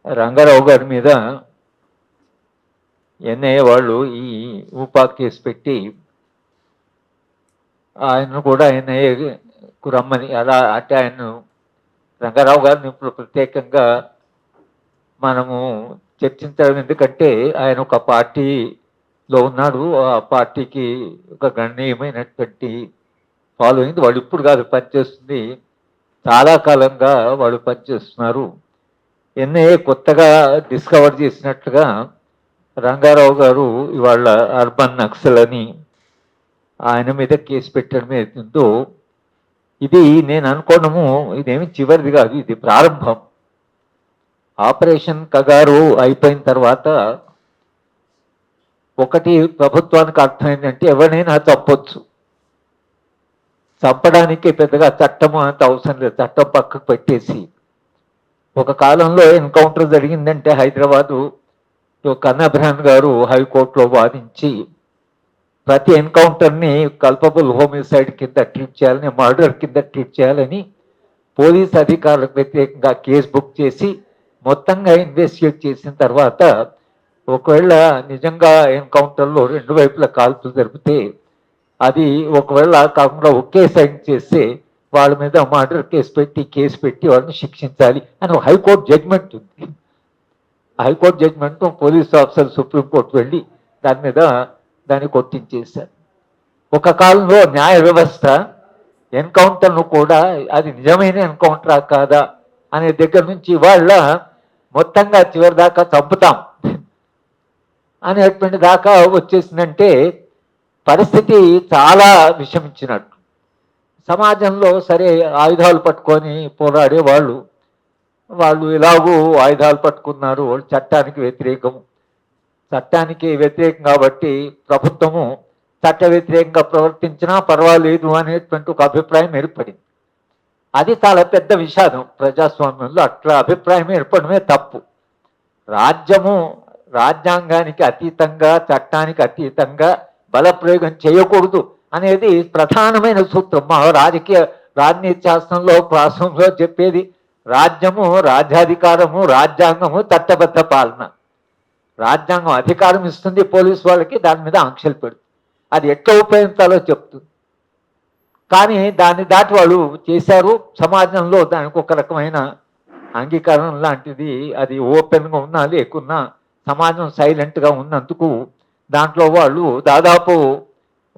రంగారావు గారి మీద ఎన్ఐఏ వాళ్ళు ఈ ఊపా కేసు పెట్టి ఆయన్ను కూడా ఎన్ఐఏకు రమ్మని అలా అంటే ఆయన రంగారావు గారిని ఇప్పుడు ప్రత్యేకంగా మనము చర్చించడం, ఎందుకంటే ఆయన ఒక పార్టీలో ఉన్నాడు, ఆ పార్టీకి ఒక గణనీయమైనటువంటి ఫాలోయింగ్. వాళ్ళు ఇప్పుడు కాదు పనిచేస్తుంది, చాలా కాలంగా వాళ్ళు పనిచేస్తున్నారు. ఎన్ఐఏ కొత్తగా డిస్కవర్ చేసినట్లుగా రంగారావు గారు ఇవాళ అర్బన్ నక్సల్ అని ఆయన మీద కేసు పెట్టడం ఏదో, ఇది నేను అనుకోవడము ఇదేమి చివరిది కాదు, ఇది ప్రారంభం. ఆపరేషన్ కగారు అయిపోయిన తర్వాత ఒకటి ప్రభుత్వానికి అర్థమైందంటే ఎవరినైనా చంపొచ్చు, చంపడానికి పెద్దగా చట్టం అంత అవసరం లేదు, చట్టం పక్కకు పెట్టేసి. ఒక కాలంలో ఎన్కౌంటర్ జరిగిందంటే హైదరాబాదు కన్నబ్రహన్ గారు హైకోర్టులో వాదించి ప్రతి ఎన్కౌంటర్ని కల్పబుల్ హోమిసైడ్ కింద ట్రీట్ చేయాలని, మర్డర్ కింద ట్రీట్ చేయాలని పోలీస్ అధికారులకు వ్యతిరేకంగా కేసు బుక్ చేసి మొత్తంగా ఇన్వెస్టిగేట్ చేసిన తర్వాత ఒకవేళ నిజంగా ఎన్కౌంటర్లో రెండు వైపుల కాల్పులు జరిపితే అది ఒకవేళ కాకుండా ఒకే సైడ్ చేస్తే వాళ్ళ మీద మర్డర్ కేసు పెట్టి వాళ్ళని శిక్షించాలి అని హైకోర్టు జడ్జిమెంట్ ఉంది. High court judgement police officer supreme court వెళ్ళి దాన్ని కొట్టించేశారు. ఒక కాలంలో న్యాయ వ్యవస్థ ఎన్కౌంటర్ను కూడా అది నిజమైన ఎన్కౌంటరా కాదా అనే దగ్గర నుంచి వాళ్ళ మొత్తంగా చివరి దాకా చంపుతాం అనేటువంటి దాకా వచ్చేసిందంటే పరిస్థితి చాలా విషమించినట్టు. సమాజంలో సరే ఆయుధాలు పట్టుకొని పోరాడే వాళ్ళు ఎలాగూ ఆయుధాలు పట్టుకున్నారు, వాళ్ళు చట్టానికి వ్యతిరేకం కాబట్టి ప్రభుత్వము చట్ట వ్యతిరేకంగా ప్రవర్తించినా పర్వాలేదు అనేటువంటి ఒక అభిప్రాయం ఏర్పడింది. అది చాలా పెద్ద విషాదం ప్రజాస్వామ్యంలో. అట్లా అభిప్రాయం ఏర్పడమే తప్పు. రాజ్యాంగానికి అతీతంగా, చట్టానికి అతీతంగా బలప్రయోగం చేయకూడదు అనేది ప్రధానమైన సూత్రం. మా రాజనీతి శాస్త్రంలో ప్రాసంలో చెప్పేది రాజ్యము, రాజ్యాధికారము, రాజ్యాంగము, చట్టబద్ధ పాలన. రాజ్యాంగం అధికారం ఇస్తుంది పోలీసు వాళ్ళకి, దాని మీద ఆంక్షలు పెడుతుంది, అది ఎట్లా ఉపయోగించాలో చెప్తుంది. కానీ దాన్ని దాటి వాళ్ళు చేశారు. సమాజంలో దానికి ఒక రకమైన అంగీకారం లాంటిది, అది ఓపెన్గా ఉన్నా లేకున్నా సమాజం సైలెంట్గా ఉన్నందుకు దాంట్లో దాదాపు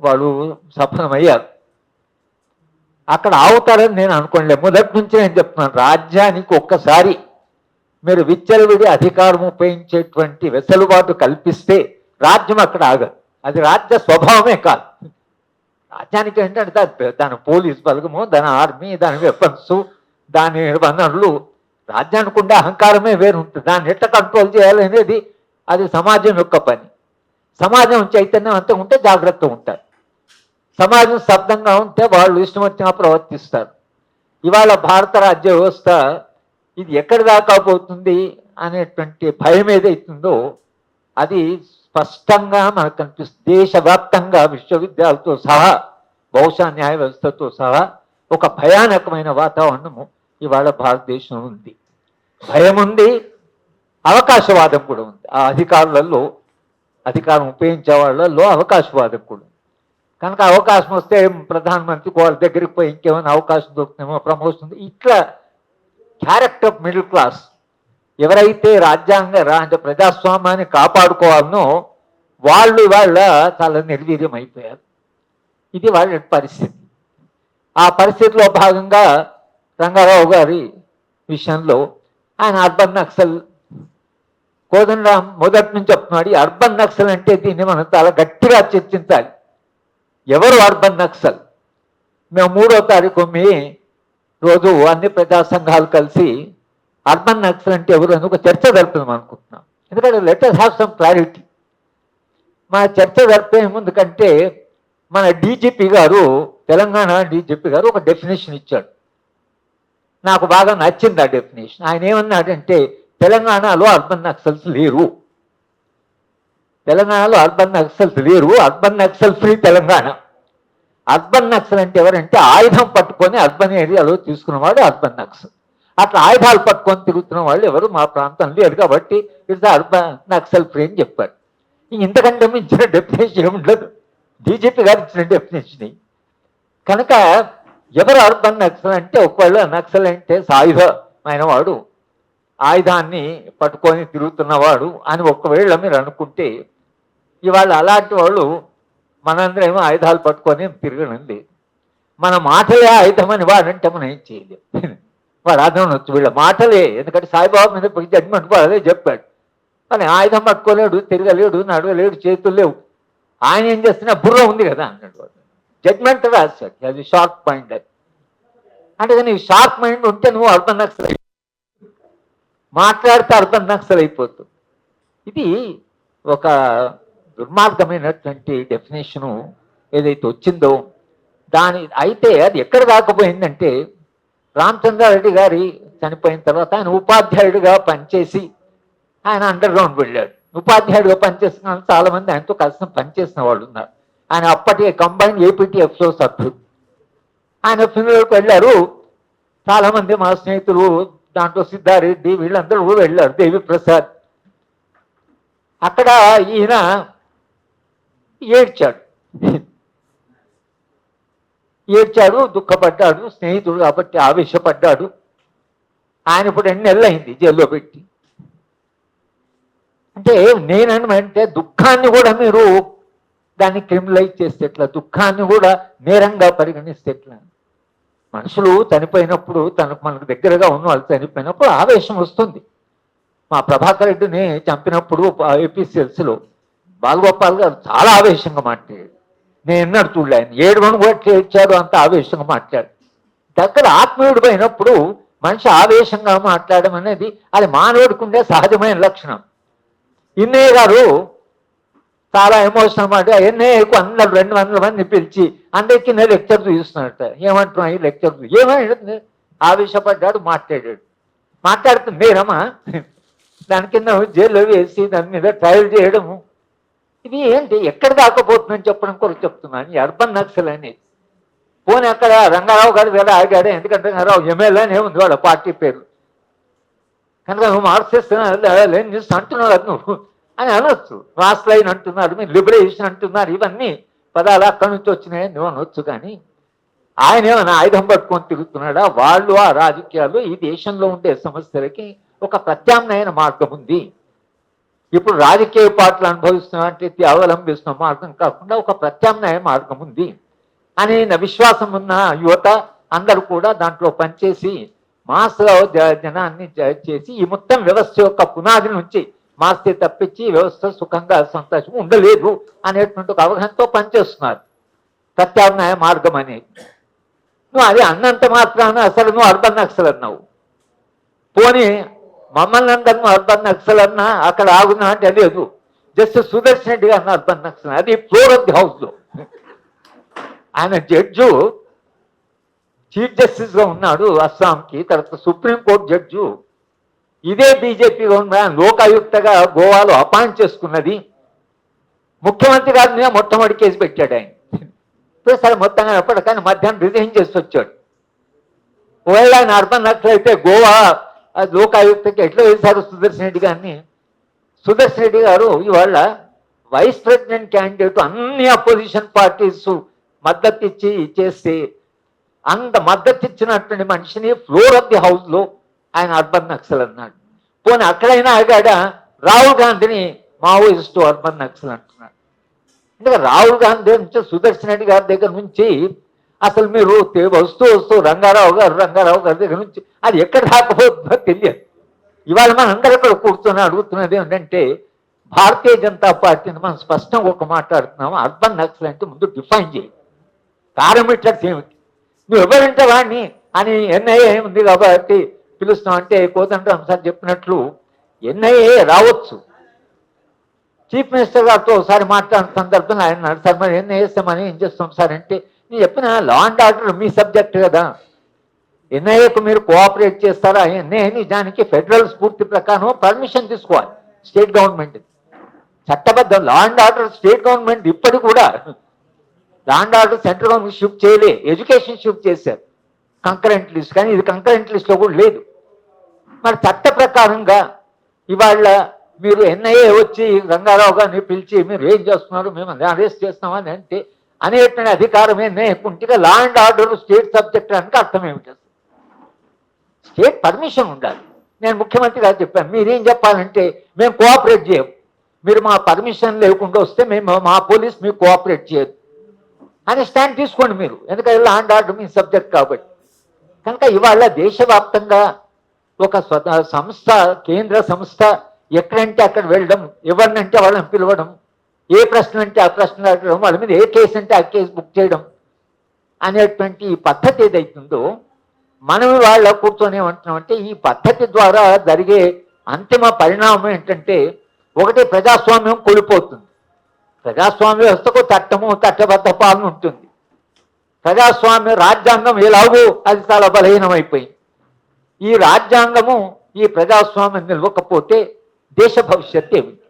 వాళ్ళు సఫలమయ్యారు. అక్కడ ఆవుతారని నేను అనుకోలేదు. మొదటి నుంచి నేను చెప్తున్నాను, రాజ్యానికి ఒక్కసారి మీరు విచ్చలవిడి అధికారం ఉపయోగించేటువంటి వెసులుబాటు కల్పిస్తే రాజ్యం అక్కడ ఆగదు. అది రాజ్య స్వభావమే కాదు. రాజ్యానికి ఏంటంటే దాని పోలీస్ బలగము, దాని ఆర్మీ, దాని వెపన్స్, దాని వనరులు, రాజ్యానికి ఉండే అహంకారమే వేరు ఉంటుంది. దాన్ని ఎట్లా కంట్రోల్ చేయాలనేది అది సమాజం యొక్క పని. సమాజం చైతన్యవంతంగా ఉంటే జాగ్రత్త ఉంటారు, సమాజం స్తబ్దంగా ఉంటే వాళ్ళు ఇష్టం వచ్చినా ప్రవర్తిస్తారు. ఇవాళ భారత రాజ్య వ్యవస్థ ఇది ఎక్కడి దాకా పోతుంది అనేటువంటి భయం ఏదైతుందో అది స్పష్టంగా మనకు కనిపిస్తుంది. దేశవ్యాప్తంగా విశ్వవిద్యాలయాలతో సహా, బహుశా న్యాయ వ్యవస్థతో సహా ఒక భయానకమైన వాతావరణము ఇవాళ భారతదేశంలో ఉంది. భయం ఉంది, అవకాశవాదం కూడా ఉంది. ఆ అధికారం ఉపయోగించే వాళ్ళలో అవకాశవాదం కూడా ఉంది. కనుక అవకాశం వస్తే ప్రధానమంత్రికి వాళ్ళ దగ్గరికి పోయి ఇంకేమైనా అవకాశం దొరుకుతుందేమో, ప్రమోషన్, ఇట్లా క్యారెక్టర్ ఆఫ్ మిడిల్ క్లాస్ ఎవరైతే ప్రజాస్వామ్యాన్ని కాపాడుకోవాలనో వాళ్ళు చాలా నిర్వీర్యం అయిపోయారు. ఇది వాళ్ళ పరిస్థితి. ఆ పరిస్థితిలో భాగంగా రంగారావు గారి విషయంలో ఆయన అర్బన్ నక్సల్, కోదండరాం మొదటి నుంచి చెప్తున్నాడు, అర్బన్ నక్సల్ అంటే దీన్ని మనం చాలా గట్టిగా చర్చించాలి. ఎవరు అర్బన్ నక్సల్? మేము 3వ తారీఖు రోజు అన్ని ప్రజా సంఘాలు కలిసి అర్బన్ నక్సల్ అంటే ఎవరు అని ఒక చర్చ జరుపుదాం అనుకుంటున్నాం. ఎందుకంటే let us have some clarity. మన చర్చ జరిపే ముందు కంటే మన డీజీపీ గారు, తెలంగాణ డీజీపీ గారు ఒక డెఫినేషన్ ఇచ్చాడు. నాకు బాగా నచ్చింది ఆ డెఫినేషన్. ఆయన ఏమన్నాడంటే తెలంగాణలో అర్బన్ నక్సల్స్ లేరు, urban Naxal free Telangana. Urban Naxal అంటే ఎవరంటే ఆయుధం పట్టుకొని అర్బన్ ఏరియాలో తీసుకున్నవాడు అర్బన్ నక్సల్. అట్లా ఆయుధాలు పట్టుకొని తిరుగుతున్న వాళ్ళు ఎవరు మా ప్రాంతం లేరు కాబట్టి ఇట్స్ అర్బన్ నక్సల్ ఫ్రీ అని చెప్పారు. ఇంతకంటే మించిన డెఫినేషన్ ఉండదు, బీజేపీ గారు ఇచ్చిన డెఫినేషన్. కనుక ఎవరు అర్బన్ నక్సల్ అంటే ఒకవేళ నక్సల్ అంటే సాయుధమైన వాడు, ఆయుధాన్ని పట్టుకొని తిరుగుతున్నవాడు అని ఒకవేళ మీరు అనుకుంటే, ఇవాళ అలాంటి వాళ్ళు మనందరం ఏమో ఆయుధాలు పట్టుకొని తిరగనండి. మన మాటలే ఆయుధం అని వాడంటే మనం ఏం చేయలేం. వాడు అర్థం వచ్చు వీళ్ళ మాటలే, ఎందుకంటే సాయిబాబా మీద పోయి జడ్జిమెంట్ కూడా అదే చెప్పాడు. కానీ ఆయుధం పట్టుకోలేడు, తిరగలేడు, నడవలేడు, చేతులు లేవు. ఆయన ఏం చేస్తున్నా బుర్ర ఉంది కదా అన్నాడు వాడు. జడ్జిమెంట్ రాశాడు, అది షార్ప్ మైండ్ అని. అంటే కానీ షార్ప్ మైండ్ ఉంటే నువ్వు అర్బన్ నక్సల్ మాట్లాడితే అర్బన్ నక్సల్ అయిపోతుంది. ఇది ఒక దుర్మార్గమైనటువంటి డెఫినేషను ఏదైతే వచ్చిందో దాని అయితే అది ఎక్కడ దాకపోయిందంటే, రామచంద్రారెడ్డి గారి చనిపోయిన తర్వాత ఆయన ఉపాధ్యాయుడిగా పనిచేసి ఆయన అండర్ గ్రౌండ్ వెళ్ళాడు. ఉపాధ్యాయుడిగా పనిచేసిన చాలా మంది ఆయనతో కలిసి పనిచేసిన వాళ్ళు ఉన్నారు. ఆయన అప్పటి కంబైన్డ్ ఏపీటీఎఫ్లో సభ్యుడు. ఆయన ఫినరల్కి వెళ్ళారు. చాలామంది మా స్నేహితులు, దాంట్లో సిద్ధారెడ్డి వీళ్ళందరూ వెళ్ళారు, దేవి ప్రసాద్. అక్కడ ఈయన ఏడ్చాడు, దుఃఖపడ్డాడు. స్నేహితుడు కాబట్టి ఆవేశపడ్డాడు. ఆయన ఇప్పుడు 2 నెలలు అయింది జైల్లో పెట్టి. అంటే నేనంటే దుఃఖాన్ని కూడా మీరు దాన్ని క్రిమినలైజ్ చేస్తే ఎట్లా, దుఃఖాన్ని కూడా నేరంగా పరిగణిస్తే ఎట్లా? మనుషులు చనిపోయినప్పుడు మనకు దగ్గరగా ఉన్న వాళ్ళు చనిపోయినప్పుడు ఆవేశం వస్తుంది. మా ప్రభాకర్ రెడ్డిని చంపినప్పుడు ఏపీసీఎల్సీలో బాలగోపాల్ గారు చాలా ఆవేశంగా మాట్లాడాడు. నేను ఎన్నడూ చూడలే, ఆయన 7 గంటలు కూడా ఏడ్చాడు, అంత ఆవేశంగా మాట్లాడు. దగ్గర ఆత్మీయుడు పోయినప్పుడు మనిషి ఆవేశంగా మాట్లాడడం అనేది అది మానవుడికి ఉండే సహజమైన లక్షణం. ఇన్నయ్య గారు చాలా ఎమోషనల్ మాట. ఎన్నయ్యకు 200 మంది పిలిచి అందరికీ నేను లెక్చర్ చూపిస్తున్నట్ట. ఏమంటున్నా ఈ లెక్చర్ ఏమైనా ఆవేశపడ్డాడు, మాట్లాడుతుంది నేరమ్మా. దాని కింద జైల్లో వేసి దాని మీద ట్రయల్ చేయడము, ఇది ఏంటి ఎక్కడ దాకపోతుందని చెప్పడం కొరకు చెప్తున్నాను. ఈ అర్బన్ నక్సల్ అనేది పోనీ అక్కడ రంగారావు గారి వేళ ఆగాడే, ఎందుకంటే రంగారావు ఎమ్మెల్యేనే ఉంది వాళ్ళ పార్టీ పేరు. కనుక నువ్వు మార్క్సిస్ట్ అంటున్నావు కదా నువ్వు అని అనొచ్చు. క్రాస్ లైన్ అంటున్నారు, మీరు లిబరేషన్ అంటున్నారు, ఇవన్నీ పదాలు అక్కడి నుంచి వచ్చినాయని నువ్వు అనొచ్చు. కానీ ఆయన ఏమైనా ఆయుధం పట్టుకొని తిరుగుతున్నాడా? వాళ్ళు ఆ రాజకీయాలు ఈ దేశంలో ఉండే సమస్యలకి ఒక ప్రత్యామ్నాయ మార్గం ఉంది. ఇప్పుడు రాజకీయ పార్టీలు అనుభవిస్తున్నటువంటి అవలంబిస్తున్న మార్గం కాకుండా ఒక ప్రత్యామ్నాయ మార్గం ఉంది అనే విశ్వాసం ఉన్న యువత అందరూ కూడా దాంట్లో పనిచేసి మాస్లో జనాన్ని చేసి ఈ మొత్తం వ్యవస్థ యొక్క పునాది నుంచి మాస్తే తప్పించి వ్యవస్థ సుఖంగా సంతోషం ఉండలేదు అనేటువంటి ఒక అవగాహనతో పనిచేస్తున్నారు. ప్రత్యామ్నాయ మార్గం అనేది నువ్వు అది అన్నంత మాత్రాన అసలు నువ్వు అర్బన్ నక్సల్ అన్నావు. పోనీ మమ్మల్ని అందరినీ అర్బన్ నక్సల్ అన్నా అక్కడ ఆగున్నా అంటే లేదు. జస్ట్ సుదర్శన్ రెడ్డి గారిని అర్బన్ నక్సల్, అది ఫ్లోర్ ఆఫ్ ది హౌస్లో. ఆయన జడ్జు చీఫ్ జస్టిస్గా ఉన్నాడు అస్సాంకి, తర్వాత సుప్రీంకోర్టు జడ్జు. ఇదే బీజేపీ గవర్నమెంట్ లోకాయుక్తగా గోవాలో అపాయింట్ చేసుకున్నది. ముఖ్యమంత్రి గారి మీద మొట్టమొదటి కేసు పెట్టాడు ఆయన. సరే మొత్తంగా ఎప్పటికైనా మధ్యాహ్నం రిజైన్ చేసి వచ్చాడు. ఒకవేళ ఆయన అర్బన్ నక్సల్ అయితే గోవా లోకాయుక్తకి ఎట్లా వేశారు సుదర్శన్ రెడ్డి గారిని? సుదర్శన్ రెడ్డి గారు ఇవాళ వైస్ ప్రెసిడెంట్ క్యాండిడేట్, అన్ని అపోజిషన్ పార్టీస్ మద్దతు ఇచ్చి చేస్తే అంత మద్దతు ఇచ్చినటువంటి మనిషిని ఫ్లోర్ ఆఫ్ ది హౌస్లో ఆయన అర్బన్ నక్సల్ అన్నాడు. పోనీ అక్కడైనా ఆగాడ రాహుల్ గాంధీని మావోయిస్టు అర్బన్ నక్సల్ అంటున్నాడు. అంటే రాహుల్ గాంధీ నుంచి సుదర్శన్ రెడ్డి గారి దగ్గర నుంచి అసలు మీరు వస్తూ రంగారావు గారి దగ్గర నుంచి అది ఎక్కడ రాకపోతుందో తెలియదు. ఇవాళ మనం అందరూ ఇక్కడ కూర్చొని అడుగుతున్నది ఏంటంటే, భారతీయ జనతా పార్టీని మనం స్పష్టంగా ఒక మాట్లాడుతున్నాము. అర్బన్ నక్సల్ అంటే ముందు డిఫైన్ చేయి, పారామీటర్స్ ఏమిటి, నువ్వు ఎవరంటే వాడిని అని. ఎన్ఐఏ ఉంది కాబట్టి పిలుస్తాం అంటే కోదండరాం సార్ చెప్పినట్లు ఎన్ఐఏ రావచ్చు. చీఫ్ మినిస్టర్ గారితో ఒకసారి మాట్లాడిన సందర్భంలో ఆయన అన్నాడు, సార్ మరి ఎన్ఐఏస్తామని ఏం చేస్తాం సార్ అంటే, నేను చెప్పిన లా అండ్ ఆర్డర్ మీ సబ్జెక్ట్ కదా, ఎన్ఐఏకు మీరు కోఆపరేట్ చేస్తారా? ఎన్ఐఏ నిజానికి ఫెడరల్ స్ఫూర్తి ప్రకారం పర్మిషన్ తీసుకోవాలి స్టేట్ గవర్నమెంట్. చట్టబద్ధం law and order state government ఇప్పటికి కూడా law and order central government shift చేయలే, ఎడ్యుకేషన్ షిఫ్ట్ చేశారు కంకరెంట్ లిస్ట్. కానీ ఇది కంకరెంట్ లిస్ట్లో కూడా లేదు. మరి చట్ట ప్రకారంగా ఇవాళ మీరు ఎన్ఐఏ వచ్చి రంగారావు గారిని పిలిచి మీరు ఏం చేస్తున్నారు, మేము అరెస్ట్ చేస్తామని అంటే అనేటువంటి అధికారం కుంటిగా law and order state subject అంటే అర్థం ఏమిటి? స్టేట్ పర్మిషన్ ఉండాలి. నేను ముఖ్యమంత్రి గారు చెప్పాను, మీరేం చెప్పాలంటే మేము కోఆపరేట్ చేయం, మీరు మా పర్మిషన్ లేకుండా వస్తే మేము మా పోలీస్ మీకు కోఆపరేట్ చేయదు అని స్టాండ్ తీసుకోండి మీరు, ఎందుకంటే లా అండ్ ఆర్డర్ మీ సబ్జెక్ట్ కాబట్టి. కనుక ఇవాళ దేశవ్యాప్తంగా ఒక సంస్థ, కేంద్ర సంస్థ ఎక్కడంటే అక్కడ వెళ్ళడం, ఎవరినంటే వాళ్ళని పిలవడం, ఏ ప్రశ్న అంటే ఆ ప్రశ్న అడగడం, వాళ్ళ మీద ఏ కేసు అంటే ఆ కేసు బుక్ చేయడం అనేటువంటి ఈ పద్ధతి ఏదైతుందో మనం వాళ్ళ కూర్చొని ఏమంటున్నామంటే ఈ పద్ధతి ద్వారా జరిగే అంతిమ పరిణామం ఏంటంటే ఒకటి ప్రజాస్వామ్యం కోల్పోతుంది. ప్రజాస్వామ్య వ్యవస్థకు చట్టము, చట్టబద్ధ పాలన ఉంటుంది. ప్రజాస్వామ్య రాజ్యాంగం ఎలాగో అది చాలా బలహీనమైపోయింది. ఈ రాజ్యాంగము ఈ ప్రజాస్వామ్యం నిలవకపోతే దేశ భవిష్యత్తు ఏమిటి?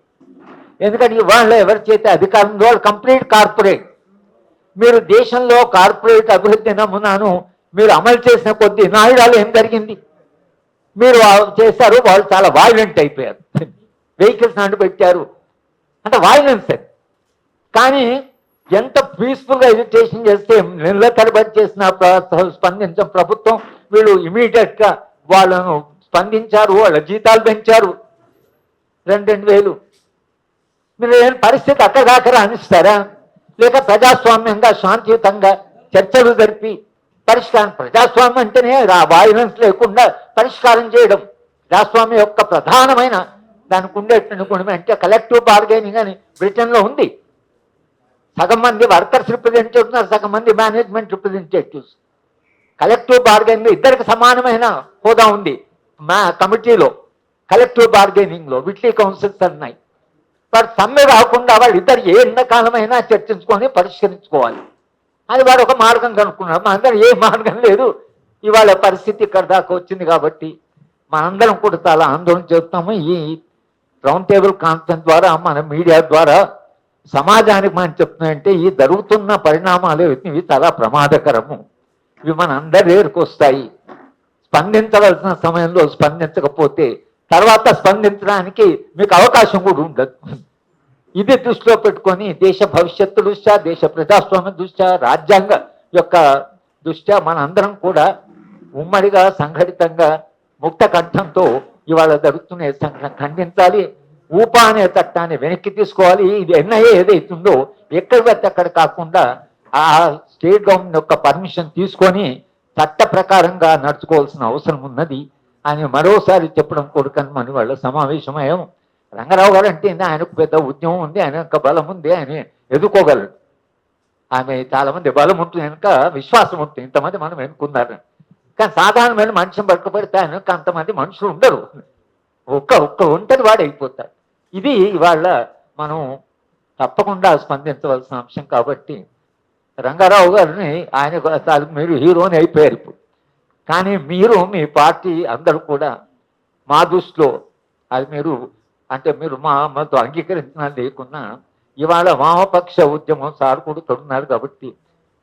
ఎందుకంటే వాళ్ళ ఎవరి చేత అధికారంలో వాళ్ళు కంప్లీట్ కార్పొరేట్. మీరు దేశంలో కార్పొరేట్ అభివృద్ధి నమూనాను మీరు అమలు చేసిన కొద్దీ నాయుడాలు ఏం జరిగింది? మీరు చేశారు, వాళ్ళు చాలా వాయిలెంట్ అయిపోయారు, వెహికల్స్ అంటు పెట్టారు, అంటే వాయిలెన్స్ అది. కానీ ఎంత పీస్ఫుల్గా ఎడ్యుకేషన్ చేస్తే నెల తరబడి చేసిన స్పందించిన ప్రభుత్వం వీళ్ళు ఇమీడియట్గా వాళ్ళను స్పందించారు, వాళ్ళ జీతాలు పెంచారు 2,000. మీరు లేని పరిస్థితి అక్కడ దాకా రాణిస్తారా? లేక ప్రజాస్వామ్యంగా శాంతియుతంగా చర్చలు జరిపి పరిష్కారం, ప్రజాస్వామ్యం అంటేనే వాయిలెన్స్ లేకుండా పరిష్కారం చేయడం ప్రజాస్వామ్యం యొక్క ప్రధానమైన దానికి ఉండేటువంటి గుణమే. అంటే కలెక్టివ్ బార్గెనింగ్ అని బ్రిటన్లో ఉంది. సగం మంది వర్కర్స్ రిప్రజెంటేటివ్స్ ఉన్నారు, సగం మంది మేనేజ్మెంట్ రిప్రజెంటేటివ్స్. కలెక్టివ్ బార్గెనింగ్ ఇద్దరికి సమానమైన హోదా ఉంది మా కమిటీలో. కలెక్టివ్ బార్గెనింగ్లో వీక్లీ కౌన్సిల్స్ ఉన్నాయి. వాడు సమ్మె రాకుండా వాళ్ళు ఇద్దరు ఏ ఎంతకాలమైనా చర్చించుకొని పరిష్కరించుకోవాలి. అది వాడు ఒక మార్గం కనుక్కున్నాడు. మనందరం ఏ మార్గం లేదు, ఇవాళ పరిస్థితి ఇక్కడ దాకా వచ్చింది కాబట్టి మనందరం కూడా చాలా ఆందోళన చేస్తాము. ఈ రౌండ్ టేబుల్ కాన్ఫరెన్స్ ద్వారా మన మీడియా ద్వారా సమాజానికి మనం చెప్తున్నాయంటే ఈ జరుగుతున్న పరిణామాలు ఇవి చాలా ప్రమాదకరము. ఇవి మన అందరి దగ్గరికి వస్తాయి. స్పందించవలసిన సమయంలో స్పందించకపోతే తర్వాత స్పందించడానికి మీకు అవకాశం కూడా ఉండదు. ఇది దృష్టిలో పెట్టుకొని దేశ భవిష్యత్తు దృష్ట్యా, దేశ ప్రజాస్వామ్య దృష్ట్యా, రాజ్యాంగ యొక్క దృష్ట్యా మన అందరం కూడా ఉమ్మడిగా సంఘటితంగా ముక్త కంఠంతో ఇవాళ జరుగుతున్న సంఘటన ఖండించాలి. ఊపా అనే చట్టాన్ని వెనక్కి తీసుకోవాలి. ఇది ఎన్ఐఏ ఏదైతుందో ఎక్కడ పెడితే అక్కడ కాకుండా ఆ స్టేట్ గవర్నమెంట్ యొక్క పర్మిషన్ తీసుకొని చట్ట ప్రకారంగా నడుచుకోవాల్సిన అవసరం ఉన్నది అని మరోసారి చెప్పడం కొడుకని మన వాళ్ళ సమావేశమయ్యాం. రంగారావు గారు అంటే ఆయనకు పెద్ద ఉద్యమం ఉంది, ఆయన యొక్క బలం ఉంది, ఆయన ఎదుర్కోగలడు. ఆమె చాలామంది బలం ఉంటుంది, వెనుక విశ్వాసం ఉంటుంది, ఇంతమంది మనం ఎన్నుకున్నారు. కానీ సాధారణమైన మనిషిని పట్టుకుపెడితే ఆయన అంతమంది మనుషులు ఉండరు, ఒక్క ఒంటరి వాడు అయిపోతాడు. ఇది ఇవాళ మనం తప్పకుండా స్పందించవలసిన అంశం. కాబట్టి రంగారావు గారిని ఆయన మీరు హీరోని అయిపోయారు ఇప్పుడు. కానీ మీరు మీ పార్టీ అందరూ కూడా మా దృష్టిలో అది మీరు అంటే మీరు మాతో అంగీకరించిన లేకున్నా ఇవాళ వామపక్ష ఉద్యమం సార్ కూడా తొడున్నారు కాబట్టి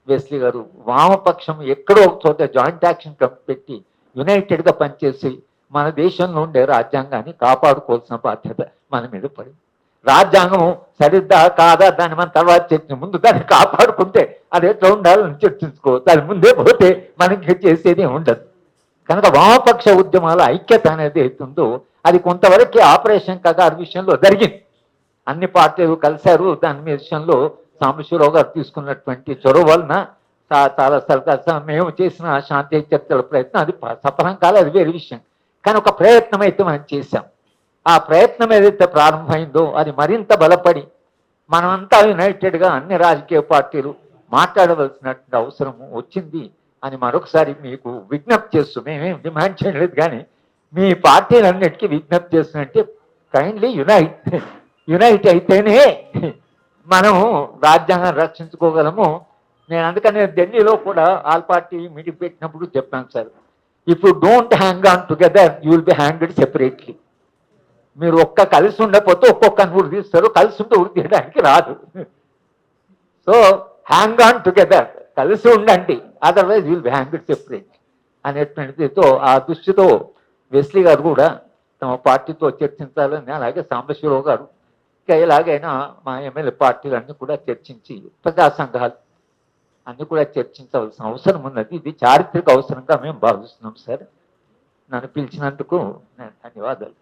వెస్లీ గారు వామపక్షం ఎక్కడో ఒక చోట జాయింట్ యాక్షన్ కమిటీ పెట్టి యునైటెడ్గా పనిచేసి మన దేశంలో ఉండే రాజ్యాంగాన్ని కాపాడుకోవాల్సిన బాధ్యత మన మీద పడింది. రాజ్యాంగం సరిద్దా కాదా దాన్ని మన తర్వాత చర్చ, ముందు దాన్ని కాపాడుకుంటే అది ఎట్లా ఉండాలని చర్చించుకోవచ్చు. దాని ముందే పోతే మనకి చేసేది ఉండదు. కనుక వామపక్ష ఉద్యమాల ఐక్యత అనేది అవుతుందో అది కొంతవరకు ఆపరేషన్ కగారు విషయంలో జరిగింది. అన్ని పార్టీలు కలిశారు. దాని విషయంలో సాంబశివరావు గారు తీసుకున్నటువంటి చొరవ వలన చాలా సరదా మేము చేసిన శాంతి చర్చల ప్రయత్నం అది సఫలం కాదు, అది వేరే విషయం. కానీ ఒక ప్రయత్నం అయితే మనం చేశాం. ఆ ప్రయత్నం ఏదైతే ప్రారంభమైందో అది మరింత బలపడి మనమంతా యునైటెడ్గా అన్ని రాజకీయ పార్టీలు మాట్లాడవలసినటువంటి అవసరం వచ్చింది అని మరొకసారి మీకు విజ్ఞప్తి చేస్తూ, మేమేం డిమాండ్ చేయలేదు కానీ మీ పార్టీలన్నిటికీ విజ్ఞప్తి చేస్తున్నట్టే కైండ్లీ యునైట్ అయితేనే మనం రాజ్యాంగాన్ని రక్షించుకోగలము. నేను అందుకని ఢిల్లీలో కూడా ఆల్ పార్టీ మీటింగ్ పెట్టినప్పుడు చెప్పాను sir, if you don't hang on together you will be hanged separately. మీరు కలిసి ఉండకపోతే ఒక్కొక్కరిని ఉరి తీస్తారు, కలిసి ఉంటే ఉరి తీయడానికి రాదు. సో హ్యాంగ్ ఆన్ టుగెదర్, కలిసి ఉండండి, otherwise will be hanged separate అనేటువంటితో ఆ దృష్టితో వెస్లీ గారు కూడా తమ పార్టీతో చర్చించాలని, అలాగే సాంబశివరావు గారు, ఇంకా ఎలాగైనా మా ఎమ్మెల్యే పార్టీలన్నీ కూడా చర్చించి, ప్రజా సంఘాలు అన్ని కూడా చర్చించవలసిన అవసరం ఉన్నది. ఇది చారిత్రక అవసరంగా మేము భావిస్తున్నాం సార్. నన్ను పిలిచినందుకు ధన్యవాదాలు.